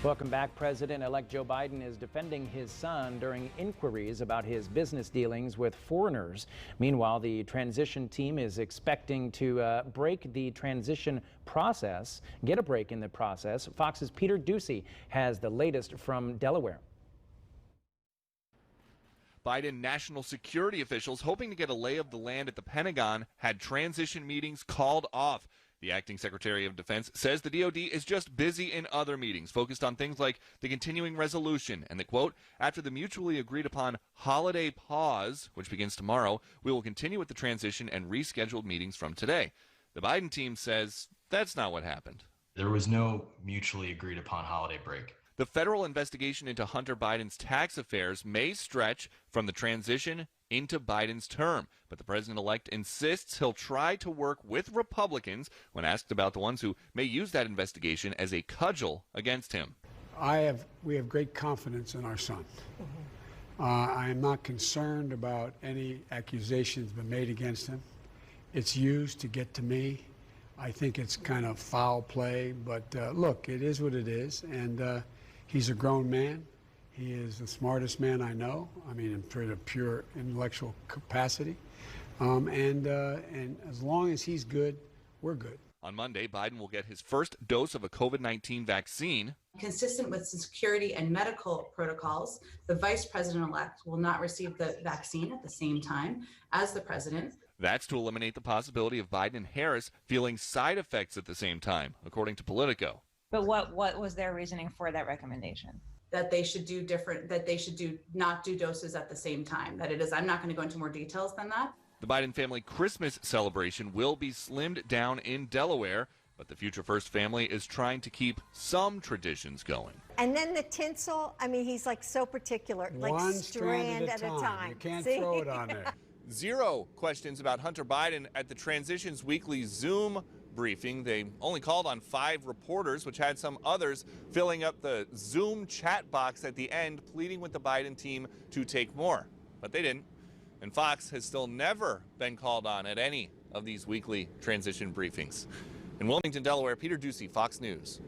Welcome back. President-elect Joe Biden is defending his son during inquiries about his business dealings with foreigners. Meanwhile, the transition team is expecting to break the transition process, get a break in the process. Fox's Peter Doocy has the latest from Delaware. Biden national security officials hoping to get a lay of the land at the Pentagon had transition meetings called off. The acting Secretary of Defense says the DoD is just busy in other meetings focused on things like the continuing resolution and the quote, after the mutually agreed upon holiday pause, which begins tomorrow, we will continue with the transition and rescheduled meetings from today. The Biden team says that's not what happened. There was no mutually agreed upon holiday break. The federal investigation into Hunter Biden's tax affairs may stretch from the transition into Biden's term, but the president-elect insists he'll try to work with Republicans when asked about the ones who may use that investigation as a cudgel against him. We have great confidence in our son. I am not concerned about any accusations been made against him. It's used to get to me. I think it's kind of foul play, but look, it is what it is, and he's a grown man. He is the smartest man I know. I mean, in pure intellectual capacity. And as long as he's good, we're good. On Monday, Biden will get his first dose of a COVID-19 vaccine. Consistent with security and medical protocols, the vice president-elect will not receive the vaccine at the same time as the president. That's to eliminate the possibility of Biden and Harris feeling side effects at the same time, according to Politico. But what was their reasoning for that recommendation? That they should do not do doses at the same time. I'm not going to go into more details than that. The Biden family Christmas celebration will be slimmed down in Delaware, but the Future First family is trying to keep some traditions going. And then the tinsel, I mean, he's like so particular, like One strand at a time. You can't See? throw it on there. Zero questions about Hunter Biden at the Transitions Weekly Zoom briefing. They only called on 5 reporters, which had some others filling up the Zoom chat box at the end, pleading with the Biden team to take more. But they didn't. And Fox has still never been called on at any of these weekly transition briefings. In Wilmington, Delaware, Peter Doocy, Fox News.